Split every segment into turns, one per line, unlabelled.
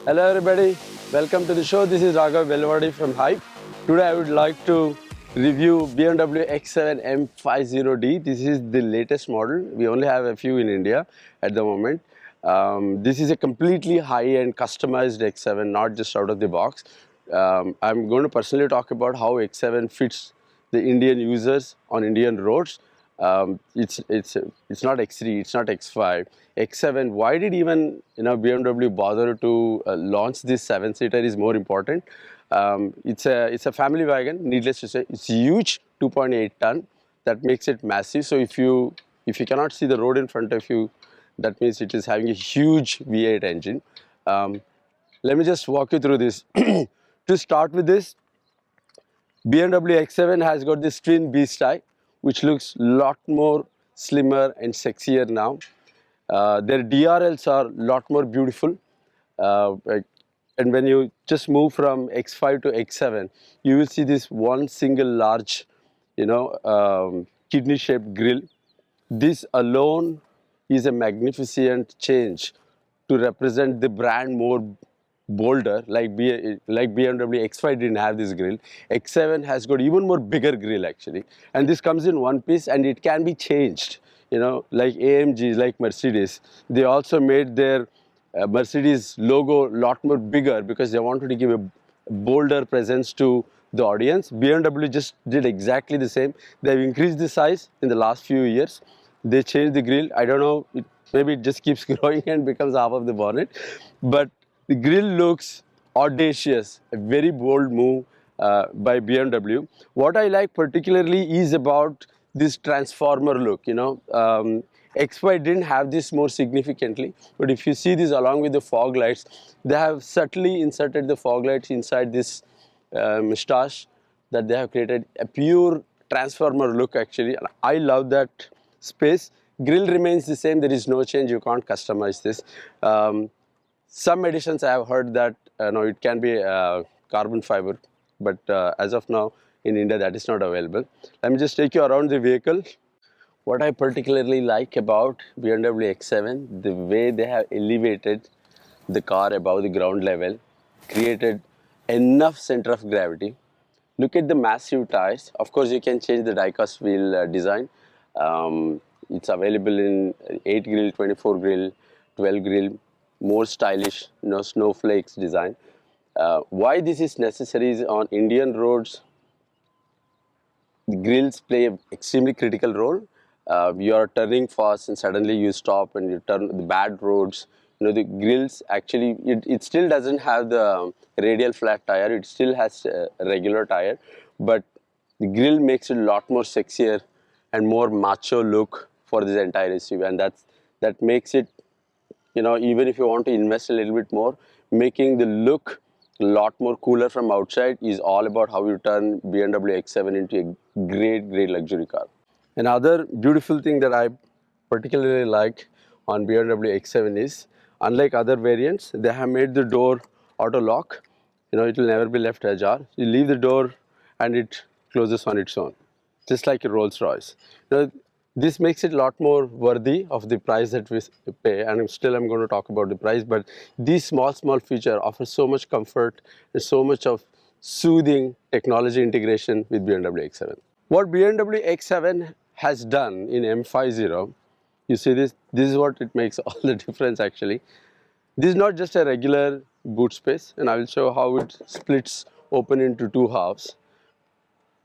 Hello everybody, welcome to the show. This is Raghav Belavadi from Hype. Today I would like to review BMW X7 M50D. This is the latest model. We only have a few in India at the moment. This is a completely high-end customized X7, not just out of the box. I'm going to personally talk about how X7 fits the Indian users on Indian roads. It's not X3, it's not X5, X7. Why did even BMW bother to launch this seven-seater is more important. It's a family wagon. Needless to say, it's huge, 2.8 ton. That makes it massive. So if you cannot see the road in front of you, that means it is having a huge V8 engine. Let me just walk you through this. To start with this, BMW X7 has got this twin beast eye, which looks lot more slimmer and sexier now. Their DRLs are lot more beautiful. And when you just move from X5 to X7, you will see this one single large, kidney-shaped grille. This alone is a magnificent change to represent the brand more bolder, like BMW X5 didn't have this grille. X7 has got even more bigger grille actually, and this comes in one piece and it can be changed. Like AMG, like Mercedes, they also made their Mercedes logo a lot more bigger because they wanted to give a bolder presence to the audience. BMW just did exactly the same. They've increased the size in the last few years. They changed the grille. I don't know, maybe it just keeps growing and becomes half of the bonnet. But the grille looks audacious, a very bold move by BMW. What I like particularly is about this transformer look. X5 didn't have this more significantly, but if you see this along with the fog lights, they have subtly inserted the fog lights inside this moustache that they have created a pure transformer look actually. I love that space. Grill remains the same, there is no change, you can't customize this. Some editions I have heard that no, it can be carbon fiber, but as of now in India that is not available. Let me just take you around the vehicle. What I particularly like about BMW X7, the way they have elevated the car above the ground level, created enough center of gravity. Look at the massive tires. Of course, you can change the die-cast wheel design. It's available in 8 grill, 24 grill, 12 grill, more stylish, no snowflakes design. Why this is necessary is on Indian roads, the grills play an extremely critical role. You are turning fast and suddenly you stop and you turn the bad roads. The grills actually, it still doesn't have the radial flat tire. It still has a regular tire, but the grill makes it a lot more sexier and more macho look for this entire SUV, and that makes it, even if you want to invest a little bit more, making the look a lot more cooler from outside is all about how you turn BMW X7 into a great luxury car. Another beautiful thing that I particularly like on BMW X7 is, unlike other variants, they have made the door auto lock. It will never be left ajar. You leave the door and it closes on its own, just like a Rolls Royce. This makes it a lot more worthy of the price that we pay, and I'm going to talk about the price, but these small feature offers so much comfort and so much of soothing technology integration with BMW X7. What BMW X7 has done in M50, you see this is what it makes all the difference actually. This is not just a regular boot space, and I will show how it splits open into two halves.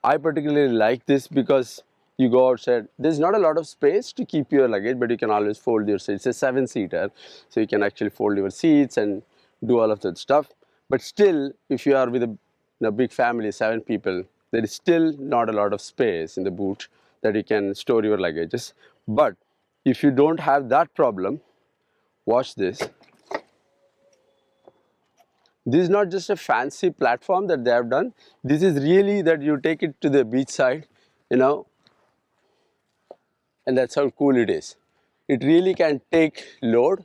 I particularly like this because you go outside, there's not a lot of space to keep your luggage, but you can always fold your seats. It's a seven-seater, so you can actually fold your seats and do all of that stuff. But still, if you are with a big family, 7 people, there is still not a lot of space in the boot that you can store your luggages. But if you don't have that problem, watch this. This is not just a fancy platform that they have done. This is really that you take it to the beach side, and that's how cool it is. It really can take load,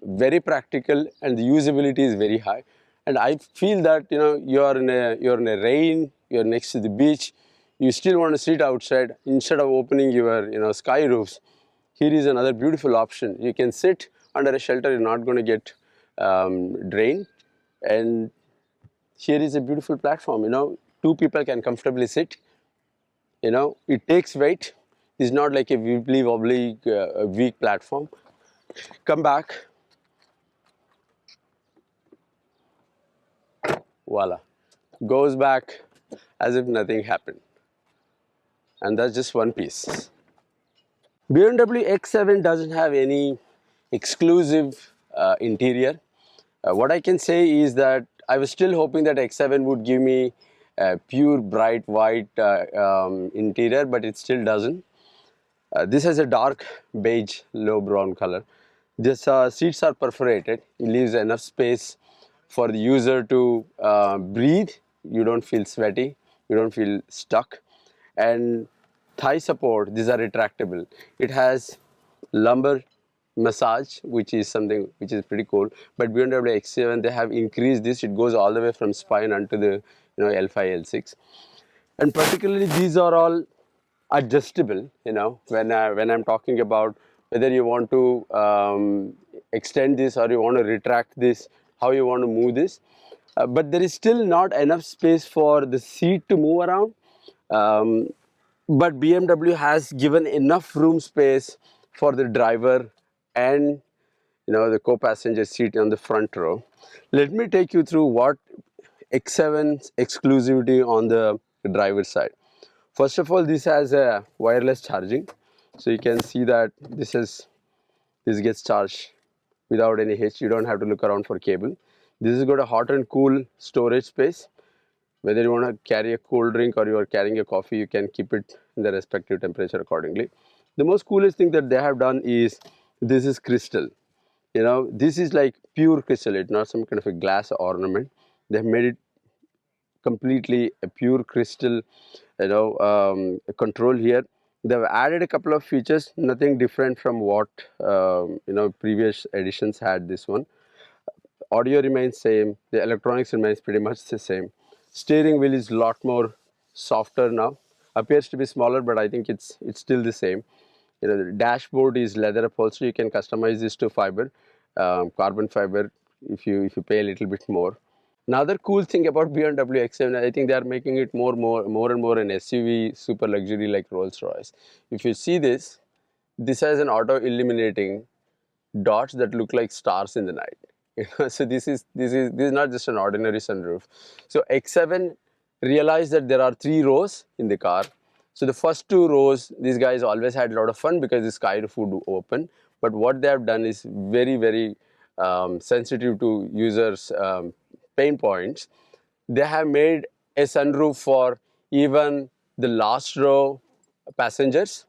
very practical, and the usability is very high. And I feel that you're in a rain, you're next to the beach, you still want to sit outside instead of opening your sky roofs. Here is another beautiful option. You can sit under a shelter, you're not going to get drained. And here is a beautiful platform, you know, two people can comfortably sit, you know, it takes weight. It's not like a wibbly wobbly weak platform. Come back, voila, goes back as if nothing happened. And that's just one piece. BMW X7 doesn't have any exclusive interior. What I can say is that I was still hoping that X7 would give me a pure bright white interior, but it still doesn't. This has a dark beige low brown color. These seats are perforated. It leaves enough space for the user to breathe. You don't feel sweaty. You don't feel stuck. And thigh support, these are retractable. It has lumbar massage, which is something which is pretty cool. But BMW X7, they have increased this. It goes all the way from spine onto the L5, L6. And particularly these are all adjustable, you know, when I'm talking about whether you want to extend this or you want to retract this, how you want to move this. But there is still not enough space for the seat to move around. Um, but BMW has given enough room space for the driver and the co-passenger seat on the front row. Let me take you through what X7's exclusivity on the driver side. First of all, this has a wireless charging, so you can see that this gets charged without any hitch. You don't have to look around for cable. This has got a hot and cool storage space. Whether you want to carry a cold drink or you are carrying a coffee, you can keep it in the respective temperature accordingly. The most coolest thing that they have done is this is crystal. This is like pure crystal. It's not some kind of a glass ornament. They have made it completely a pure crystal, control here. They've added a couple of features, nothing different from what previous editions had. This one, audio remains same, the electronics remains pretty much the same. Steering wheel is a lot more softer now, appears to be smaller, but I think it's still the same. The dashboard is leather upholstery. You can customize this to fiber, carbon fiber, if you pay a little bit more. Another cool thing about BMW X7, I think they are making it more and more an SUV super luxury like Rolls-Royce. If you see this has an auto illuminating dots that look like stars in the night. So this is not just an ordinary sunroof. So X7 realized that there are 3 rows in the car. So the first 2 rows, these guys always had a lot of fun because the sky roof would open. But what they have done is very sensitive to users' pain points. They have made a sunroof for even the last row passengers,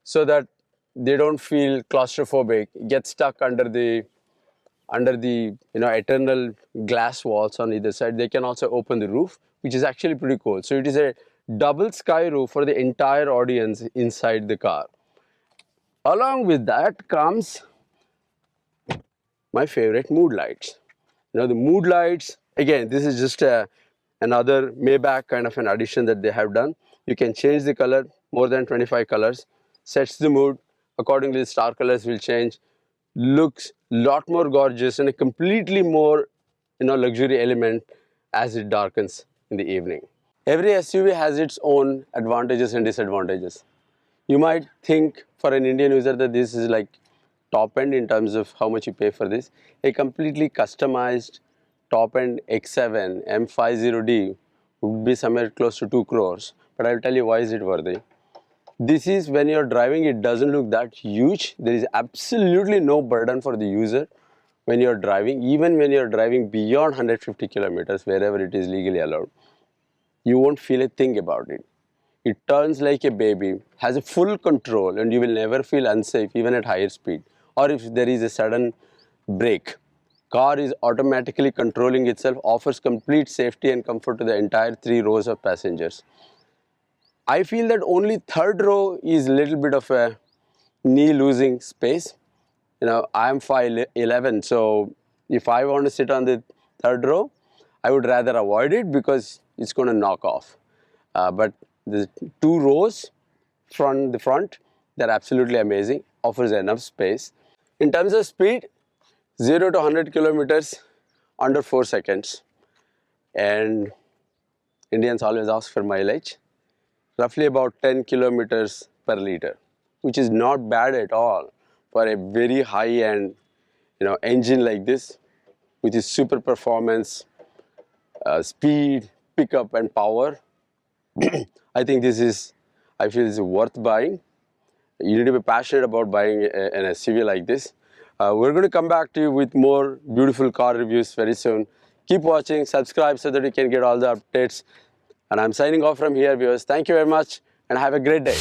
so that they don't feel claustrophobic, get stuck under the eternal glass walls on either side. They can also open the roof, which is actually pretty cool. So it is a double sky roof for the entire audience inside the car. Along with that comes my favorite mood lights. The mood lights, again, this is just another Maybach kind of an addition that they have done. You can change the color, more than 25 colors, sets the mood. Accordingly, the star colors will change. Looks a lot more gorgeous and a completely more luxury element as it darkens in the evening. Every SUV has its own advantages and disadvantages. You might think for an Indian user that this is like top end in terms of how much you pay for this. A completely customized top end X7 M50D would be somewhere close to 2 crores. But I'll tell you why is it worthy. This is when you're driving, it doesn't look that huge. There is absolutely no burden for the user when you're driving, even when you're driving beyond 150 kilometers, wherever it is legally allowed. You won't feel a thing about it. It turns like a baby, has a full control, and you will never feel unsafe even at higher speed. Or if there is a sudden brake, car is automatically controlling itself, offers complete safety and comfort to the entire 3 rows of passengers. I feel that only third row is a little bit of a knee losing space. I am 5'11", so if I want to sit on the third row, I would rather avoid it because it's going to knock off. But the 2 rows from the front, they're absolutely amazing, offers enough space. In terms of speed, 0 to 100 kilometers, under 4 seconds. And Indians always ask for mileage, roughly about 10 kilometers per liter, which is not bad at all for a very high-end engine like this, which is super performance, speed, pickup, and power. I think I feel this is worth buying. You need to be passionate about buying an SUV like this. We're going to come back to you with more beautiful car reviews very soon. Keep watching, subscribe so that you can get all the updates. And I'm signing off from here, viewers. Thank you very much and have a great day.